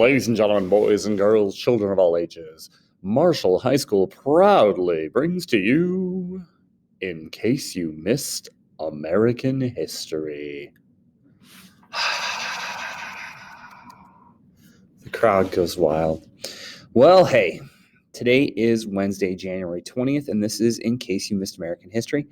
Ladies and gentlemen, boys and girls, children of all ages, Marshall High School proudly brings to you In Case You Missed American History. The crowd goes wild. Well, hey, today is Wednesday, January 20th, and this is In Case You Missed American History.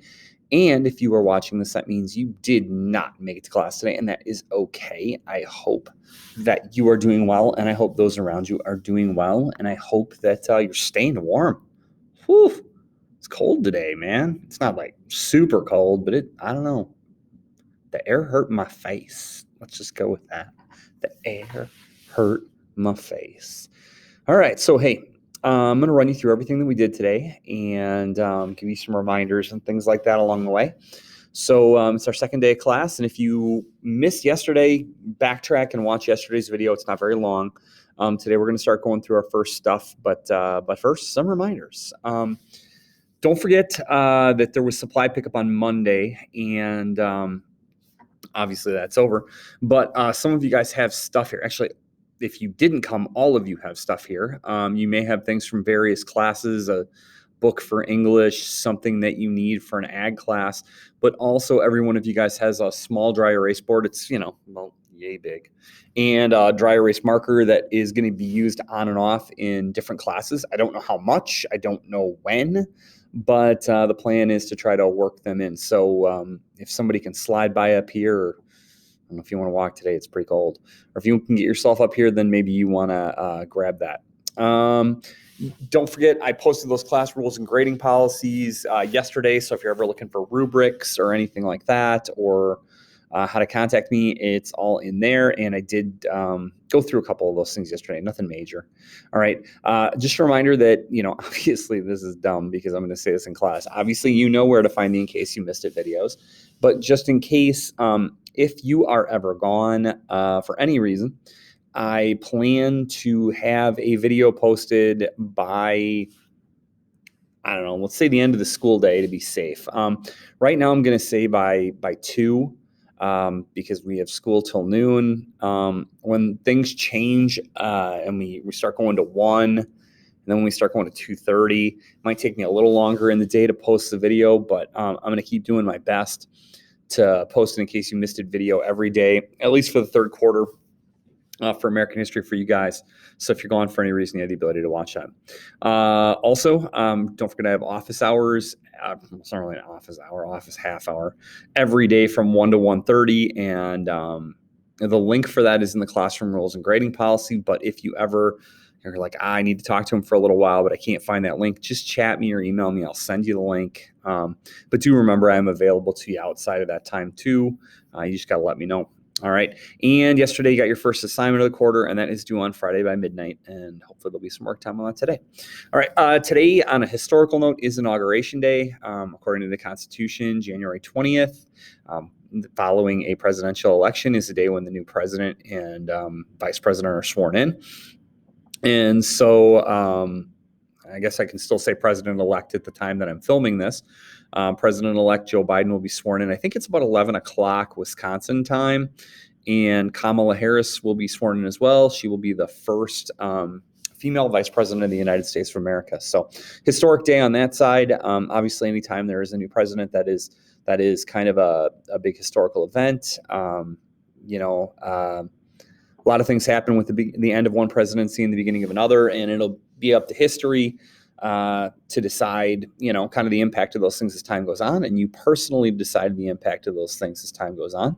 And if you are watching this, that means you did not make it to class today, and that is okay. I hope that you are doing well, and I hope those around you are doing well, and I hope that you're staying warm. Whew, it's cold today, man. It's not like super cold, but I don't know. The air hurt my face. Let's just go with that. The air hurt my face. All right, so hey, I'm going to run you through everything that we did today and give you some reminders and things like that along the way. So it's our second day of class, and if you missed yesterday, backtrack and watch yesterday's video. It's not very long. Today we're going to start going through our first stuff, but first, some reminders. Don't forget that there was supply pickup on Monday, and obviously that's over. But some of you guys have stuff here. Actually, if you didn't come, all of you have stuff here. You may have things from various classes, a book for English, something that you need for an ag class, but also every one of you guys has a small dry erase board. It's, yay big, and a dry erase marker that is going to be used on and off in different classes. I don't know how much, I don't know when, but the plan is to try to work them in. So if somebody can slide by up here, or I don't know if you want to walk today, it's pretty cold. Or if you can get yourself up here, then maybe you want to grab that. Don't forget, I posted those class rules and grading policies yesterday. So if you're ever looking for rubrics or anything like that, or how to contact me, it's all in there. And I did go through a couple of those things yesterday, nothing major. All right. Just a reminder that, obviously this is dumb because I'm going to say this in class. Obviously, you know where to find the In Case You Missed It videos. But just in case, if you are ever gone for any reason, I plan to have a video posted by, I don't know, let's say the end of the school day to be safe. Right now I'm going to say by 2 because we have school till noon. When things change and we start going to 1, and then when we start going to 2:30, it might take me a little longer in the day to post the video, but I'm going to keep doing my best to post an In Case You Missed It video every day, at least for the third quarter. For American history for you guys. So if you're gone for any reason, you have the ability to watch that. Also, don't forget I have office hours. It's not really an office hour, office half hour every day from 1 to 1:30. And the link for that is in the classroom rules and grading policy. But if you ever you're like, I need to talk to him for a little while, but I can't find that link, just chat me or email me. I'll send you the link. But do remember I'm available to you outside of that time too. You just got to let me know. All right. And yesterday you got your first assignment of the quarter, and that is due on Friday by midnight. And hopefully there'll be some work time on that today. All right. Today, on a historical note, is Inauguration Day. According to the Constitution, January 20th, following a presidential election, is the day when the new president and vice president are sworn in. And so I guess I can still say president-elect at the time that I'm filming this. President-elect Joe Biden will be sworn in. I think it's about 11 o'clock Wisconsin time. And Kamala Harris will be sworn in as well. She will be the first female vice president of the United States of America. So historic day on that side. Obviously, anytime there is a new president, that is kind of a big historical event. A lot of things happen with the end of one presidency and the beginning of another, and it'll be up to history to decide, kind of the impact of those things as time goes on. And you personally decide the impact of those things as time goes on.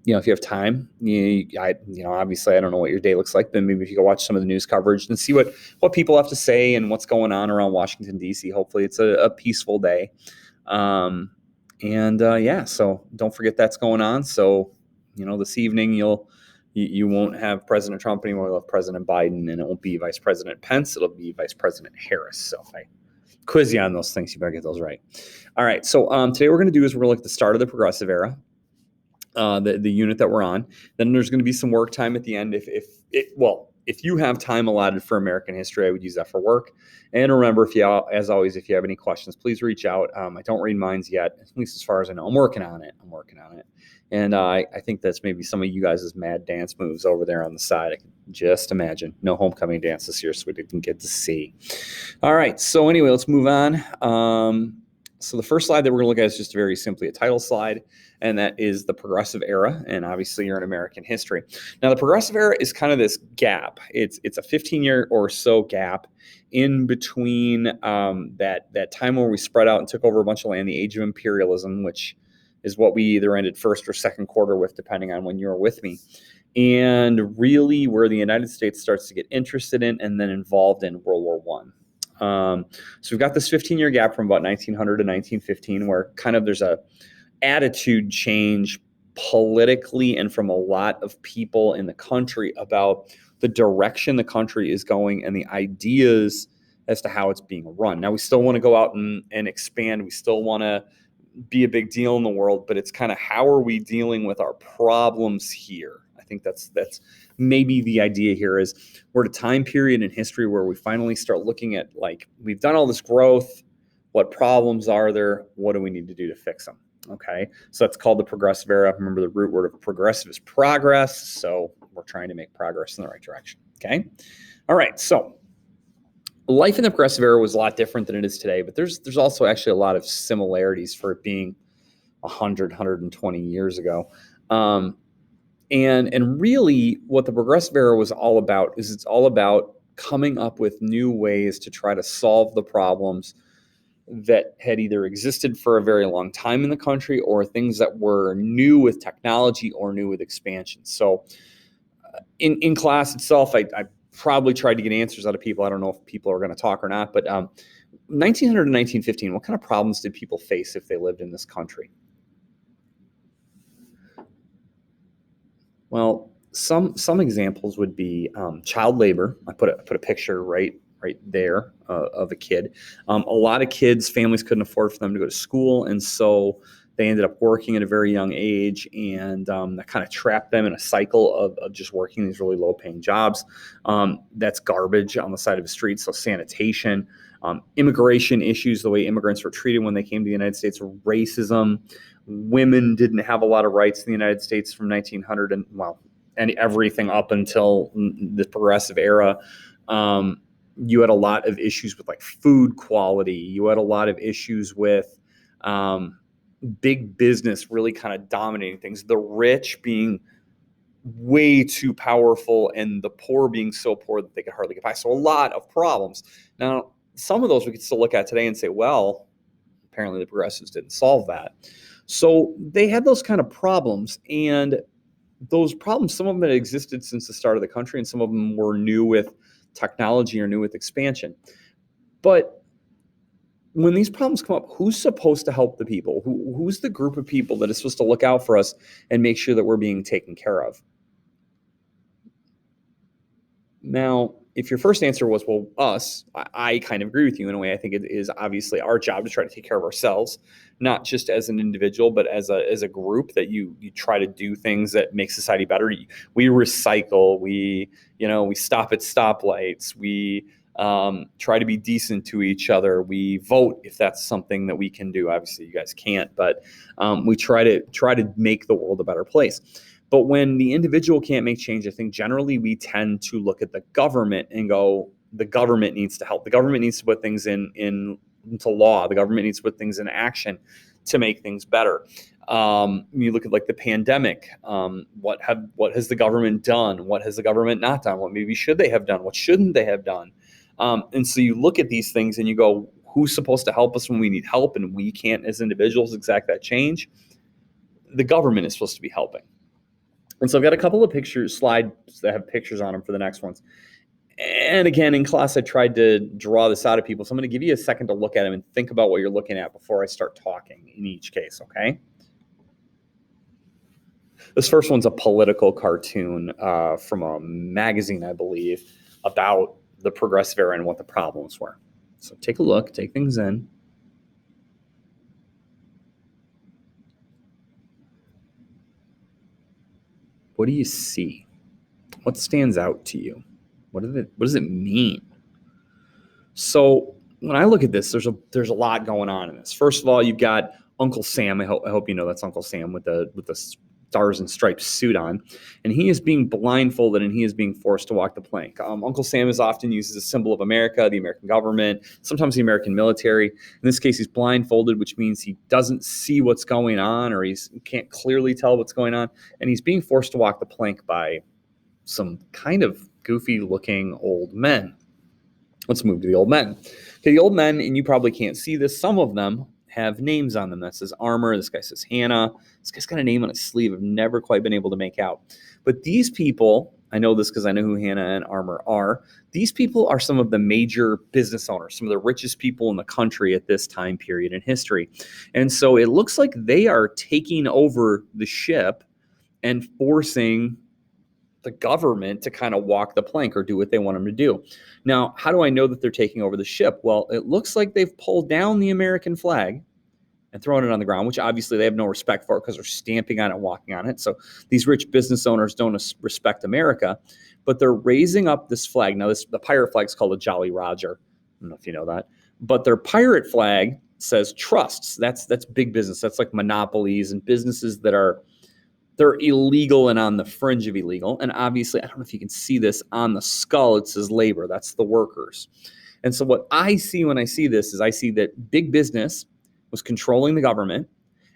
If you have time, obviously I don't know what your day looks like, but maybe if you go watch some of the news coverage and see what people have to say and what's going on around Washington, D.C. Hopefully it's a peaceful day. So don't forget that's going on. So, this evening you won't have President Trump anymore. You'll have President Biden, and it won't be Vice President Pence. It'll be Vice President Harris. So if I quiz you on those things, you better get those right. All right. So today what we're going to do is we're going to look at the start of the Progressive Era, the unit that we're on. Then there's going to be some work time at the end. if you have time allotted for American history, I would use that for work. And remember, as always, if you have any questions, please reach out. I don't read minds yet, at least as far as I know. I'm working on it. And I think that's maybe some of you guys' mad dance moves over there on the side. I can just imagine. No homecoming dance this year, so we didn't get to see. All right. So anyway, let's move on. So the first slide that we're going to look at is just very simply a title slide, and that is the Progressive Era. And obviously, you're in American history. Now, the Progressive Era is kind of this gap. It's a 15-year or so gap in between that time where we spread out and took over a bunch of land, the age of imperialism, which is what we either ended first or second quarter with, depending on when you were with me, and really where the United States starts to get interested in and then involved in World War I. So we've got this 15-year gap from about 1900 to 1915 where kind of there's a attitude change politically and from a lot of people in the country about the direction the country is going and the ideas as to how it's being run. Now, we still want to go out and expand. We still want to be a big deal in the world, but it's kind of how are we dealing with our problems here? I think that's maybe the idea here is we're at a time period in history where we finally start looking at, like, we've done all this growth. What problems are there? What do we need to do to fix them? Okay, so that's called the Progressive Era. Remember, the root word of progressive is progress, so we're trying to make progress in the right direction. Okay, all right, so life in the Progressive Era was a lot different than it is today, but there's also actually a lot of similarities for it being 100, 120 years ago. And really what the Progressive Era was all about is it's all about coming up with new ways to try to solve the problems that had either existed for a very long time in the country or things that were new with technology or new with expansion. So in class itself, I probably tried to get answers out of people. I don't know if people are going to talk or not, but 1900 to 1915, what kind of problems did people face if they lived in this country? Well, some examples would be child labor. I put a picture right there of a kid. A lot of kids, families couldn't afford for them to go to school, and so they ended up working at a very young age, and that kind of trapped them in a cycle of just working these really low-paying jobs. That's garbage on the side of the street, so sanitation. Immigration issues, the way immigrants were treated when they came to the United States, racism. Women didn't have a lot of rights in the United States from 1900 and everything up until the Progressive Era. You had a lot of issues with like food quality. You had a lot of issues with big business really kind of dominating things. The rich being way too powerful and the poor being so poor that they could hardly get by. So a lot of problems. Now, some of those we could still look at today and say, well, apparently the progressives didn't solve that. So they had those kind of problems, and those problems, some of them had existed since the start of the country, and some of them were new with technology or new with expansion. But when these problems come up, who's supposed to help the people? Who's the group of people that is supposed to look out for us and make sure that we're being taken care of? Now, if your first answer was, well, us, I kind of agree with you in a way. I think it is obviously our job to try to take care of ourselves, not just as an individual, but as a group, that you try to do things that make society better. We recycle, we stop at stoplights, we try to be decent to each other. We vote if that's something that we can do. Obviously, you guys can't, but we try to make the world a better place. But when the individual can't make change, I think generally we tend to look at the government and go, the government needs to help. The government needs to put things into law. The government needs to put things in action to make things better. You look at like the pandemic. What has the government done? What has the government not done? What maybe should they have done? What shouldn't they have done? And so you look at these things and you go, who's supposed to help us when we need help and we can't as individuals exact that change? The government is supposed to be helping. And so I've got a couple of slides that have pictures on them for the next ones. And again, in class, I tried to draw this out of people. So I'm going to give you a second to look at them and think about what you're looking at before I start talking in each case, okay? This first one's a political cartoon from a magazine, I believe, about the Progressive Era and what the problems were. So take a look, take things in. What do you see? What stands out to you? What does it mean? So when I look at this, there's a lot going on in this. First of all, you've got Uncle Sam. I hope you know that's Uncle Sam with the stars and stripes suit on, and he is being blindfolded and he is being forced to walk the plank. Uncle Sam is often used as a symbol of America, the American government, sometimes the American military. In this case, he's blindfolded, which means he doesn't see what's going on, or he can't clearly tell what's going on, and he's being forced to walk the plank by some kind of goofy-looking old men. Let's move to the old men. Okay, the old men, and you probably can't see this, some of them have names on them. That says Armor. This guy says Hannah. This guy's got a name on his sleeve I've never quite been able to make out. But these people, I know this because I know who Hannah and Armor are. These people are some of the major business owners, some of the richest people in the country at this time period in history. And so it looks like they are taking over the ship and forcing the government to kind of walk the plank or do what they want them to do. Now, how do I know that they're taking over the ship? Well, it looks like they've pulled down the American flag and thrown it on the ground, which obviously they have no respect for because they're stamping on it, walking on it. So these rich business owners don't respect America, but they're raising up this flag. Now, the pirate flag is called a Jolly Roger. I don't know if you know that, but their pirate flag says trusts. That's big business. That's like monopolies and businesses that they're illegal and on the fringe of illegal. And obviously, I don't know if you can see this on the skull, it says labor. That's the workers. And so what I see when I see this is I see that big business was controlling the government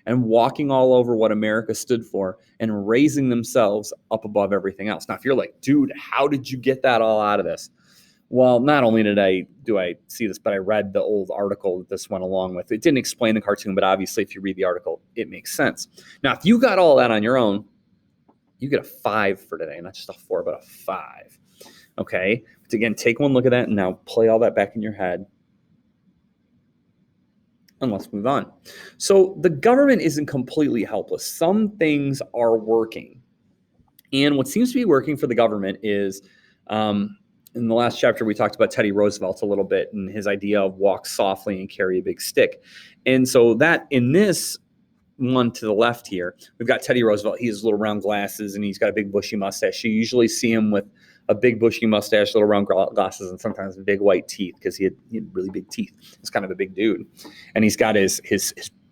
and walking all over what America stood for and raising themselves up above everything else. Now, if you're like, dude, how did you get that all out of this? Well, not only do I see this, but I read the old article that this went along with. It didn't explain the cartoon, but obviously if you read the article, it makes sense. Now, if you got all that on your own, you get a 5 for today, not just a 4, but a 5. Okay? But again, take one look at that and now play all that back in your head. And let's move on. So the government isn't completely helpless. Some things are working. And what seems to be working for the government is in the last chapter, we talked about Teddy Roosevelt a little bit and his idea of walk softly and carry a big stick. And so that in this one to the left here, we've got Teddy Roosevelt. He has little round glasses and he's got a big bushy mustache. You usually see him with a big bushy mustache, little round glasses, and sometimes big white teeth because he had really big teeth. He's kind of a big dude. And he's got his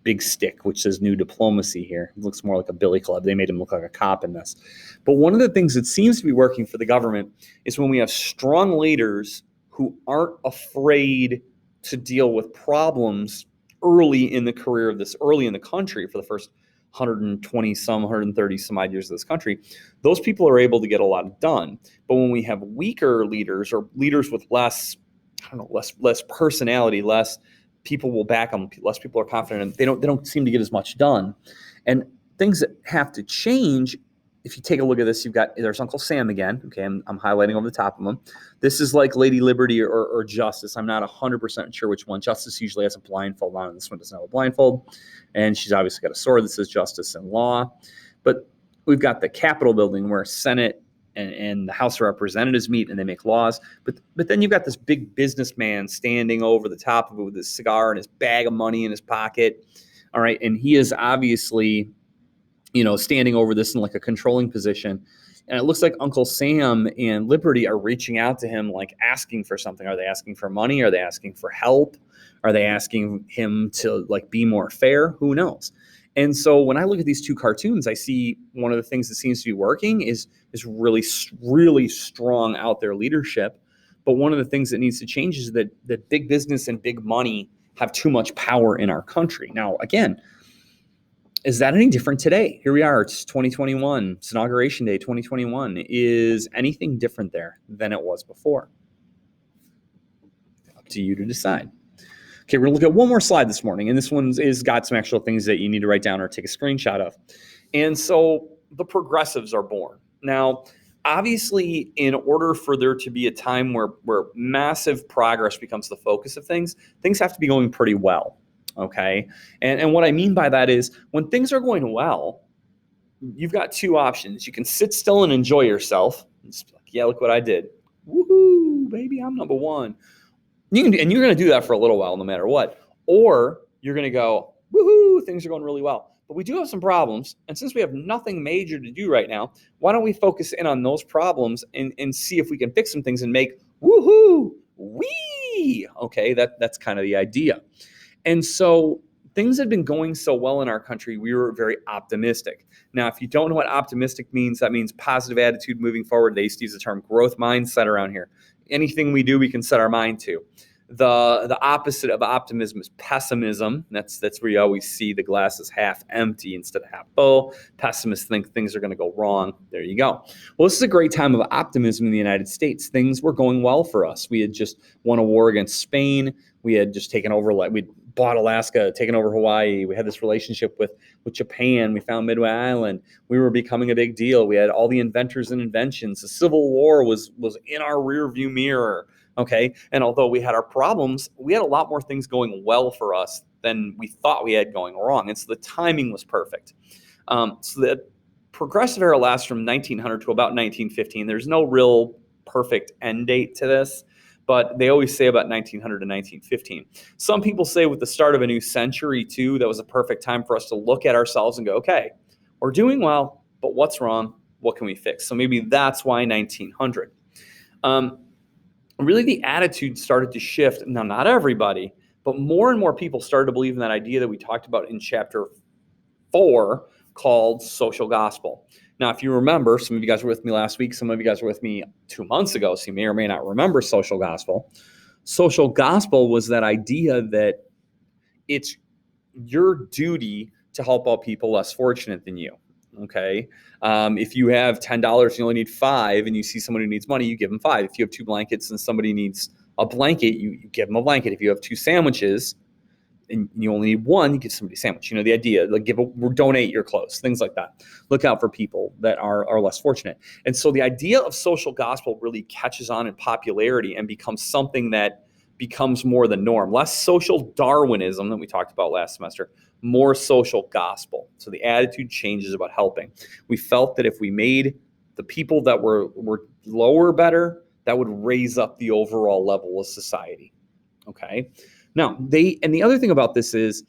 big stick, which says New Diplomacy here. It looks more like a billy club. They made him look like a cop in this. But one of the things that seems to be working for the government is when we have strong leaders who aren't afraid to deal with problems early in the career of this, early in the country for the first 130 some odd years of this country, those people are able to get a lot done. But when we have weaker leaders or leaders with less personality, less people will back them, less people are confident, and they don't seem to get as much done. And things that have to change, if you take a look at this, there's Uncle Sam again. Okay, I'm highlighting over the top of him. This is like Lady Liberty or Justice. I'm not 100% sure which one. Justice usually has a blindfold on, and this one doesn't have a blindfold. And she's obviously got a sword that says Justice and Law. But we've got the Capitol building where Senate and the House of Representatives meet and they make laws. But then you've got this big businessman standing over the top of it with his cigar and his bag of money in his pocket. All right, and he is obviously standing over this in like a controlling position. And it looks like Uncle Sam and Liberty are reaching out to him, like asking for something. Are they asking for money? Are they asking for help? Are they asking him to like be more fair? Who knows? And so when I look at these two cartoons, I see one of the things that seems to be working is really, really strong out there leadership. But one of the things that needs to change is that big business and big money have too much power in our country. Now, again, is that any different today? Here we are. It's 2021. It's Inauguration Day 2021. Is anything different there than it was before? Up to you to decide. Okay, we're going to look at one more slide this morning, and this one's got some actual things that you need to write down or take a screenshot of. And so the progressives are born. Now, obviously, in order for there to be a time where massive progress becomes the focus of things have to be going pretty well. Okay. And what I mean by that is when things are going well, you've got two options. You can sit still and enjoy yourself. It's like, yeah, look what I did. Woohoo, baby, I'm number one. And you're going to do that for a little while, no matter what. Or you're going to go, woohoo, things are going really well. but we do have some problems. And since we have nothing major to do right now, why don't we focus in on those problems and see if we can fix some things and make woohoo, wee. Okay, that's kind of the idea. And so things had been going so well in our country, we were very optimistic. Now, if you don't know what optimistic means, that means positive attitude moving forward. They used to use the term growth mindset around here. Anything we do, we can set our mind to. The opposite of optimism is pessimism. That's where you always see the glass is half empty instead of half full. Pessimists think things are going to go wrong. There you go. Well, this is a great time of optimism in the United States. Things were going well for us. We had just won a war against Spain. We had just taken over, we bought Alaska, taken over Hawaii. We had this relationship with Japan. We found Midway Island. We were becoming a big deal. We had all the inventors and inventions. The Civil War was in our rearview mirror. Okay. And although we had our problems, we had a lot more things going well for us than we thought we had going wrong. And so the timing was perfect. So the progressive era lasts from 1900 to about 1915. There's no real perfect end date to this, but they always say about 1900 to 1915. Some people say with the start of a new century too, that was a perfect time for us to look at ourselves and go, okay, we're doing well, but what's wrong? What can we fix? So maybe that's why 1900. Really the attitude started to shift. Now, not everybody, but more and more people started to believe in that idea that we talked about in chapter 4 called social gospel. Now, if you remember, some of you guys were with me last week, some of you guys were with me 2 months ago, so you may or may not remember social gospel. Social gospel was that idea that it's your duty to help out people less fortunate than you. Okay. If you have $10, you only need $5, and you see someone who needs money, you give them $5. If you have 2 blankets and somebody needs a blanket, you give them a blanket. If you have 2 sandwiches and you only need 1, you give somebody a sandwich. You know the idea, like donate your clothes, things like that. Look out for people that are less fortunate. And so the idea of social gospel really catches on in popularity and becomes something that becomes more the norm. Less social Darwinism that we talked about last semester, more social gospel. So the attitude changes about helping. We felt that if we made the people that were lower better, that would raise up the overall level of society. Okay. Now, the other thing about this is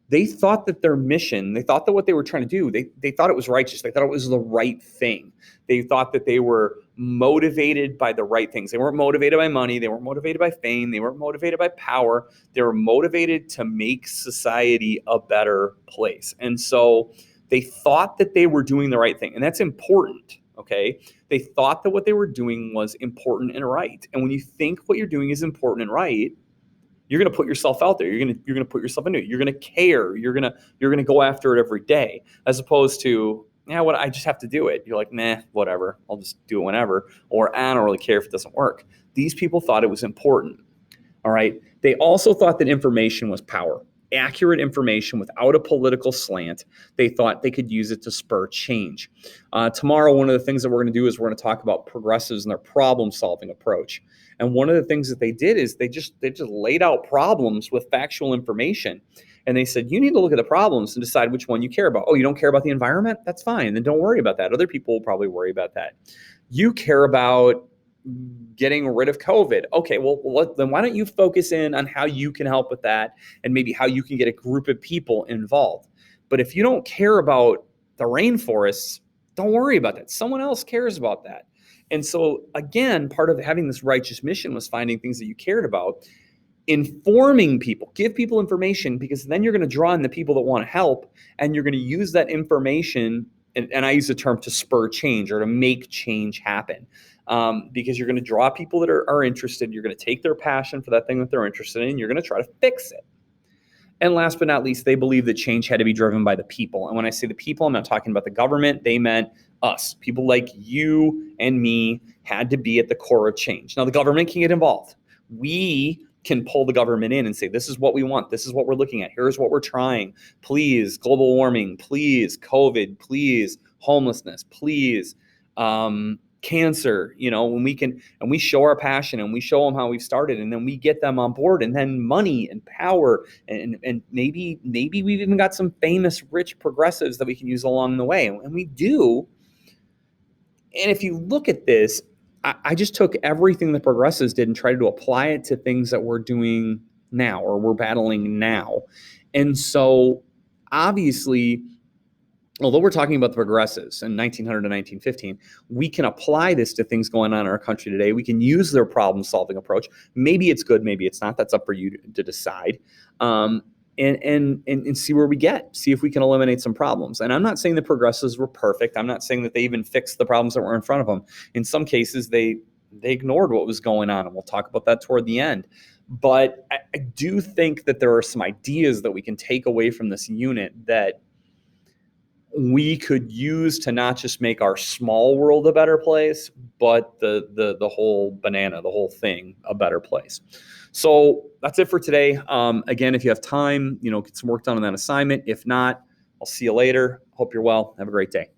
they thought that their mission, they thought that what they were trying to do, they thought it was righteous. They thought it was the right thing. They thought that they were motivated by the right things. They weren't motivated by money. They weren't motivated by fame. They weren't motivated by power. They were motivated to make society a better place. And so they thought that they were doing the right thing. And that's important. Okay. They thought that what they were doing was important and right. And when you think what you're doing is important and right, you're going to put yourself out there. You're going to put yourself into it. You're going to care. You're going to go after it every day, as opposed to, what, I just have to do it. You're like, nah, whatever. I'll just do it whenever. Or I don't really care if it doesn't work. These people thought it was important. All right. They also thought that information was power. Accurate information without a political slant. They thought they could use it to spur change. Tomorrow, one of the things that we're going to do is we're going to talk about progressives and their problem-solving approach. And one of the things that they did is they just laid out problems with factual information. And they said, you need to look at the problems and decide which one you care about. Oh, you don't care about the environment? That's fine. Then don't worry about that. Other people will probably worry about that. You care about getting rid of COVID. Okay, well, then why don't you focus in on how you can help with that and maybe how you can get a group of people involved. But if you don't care about the rainforests, don't worry about that. Someone else cares about that. And so, again, part of having this righteous mission was finding things that you cared about, informing people, give people information, because then you're going to draw in the people that want to help, and you're going to use that information, and I use the term to spur change or to make change happen, because you're going to draw people that are interested. You're going to take their passion for that thing that they're interested in, and you're going to try to fix it. And last but not least, they believed that change had to be driven by the people. And when I say the people, I'm not talking about the government. They meant us. People like you and me had to be at the core of change. Now, the government can get involved. We can pull the government in and say, this is what we want. This is what we're looking at. Here's what we're trying. Please, global warming. Please, COVID. Please, homelessness. Please, cancer. When we can, and we show our passion and we show them how we've started, and then we get them on board, and then money and power, and maybe we've even got some famous rich progressives that we can use along the way, and we do. And if you look at this, I just took everything the progressives did and tried to apply it to things that we're doing now or we're battling now. And so obviously although we're talking about the progressives in 1900 to 1915, we can apply this to things going on in our country today. We can use their problem-solving approach. Maybe it's good, maybe it's not. That's up for you to decide. And see where we get. See if we can eliminate some problems. And I'm not saying the progressives were perfect. I'm not saying that they even fixed the problems that were in front of them. In some cases, they ignored what was going on, and we'll talk about that toward the end. But I do think that there are some ideas that we can take away from this unit that we could use to not just make our small world a better place, but the whole banana, the whole thing, a better place. So that's it for today. Again, if you have time, get some work done on that assignment. If not, I'll see you later. Hope you're well. Have a great day.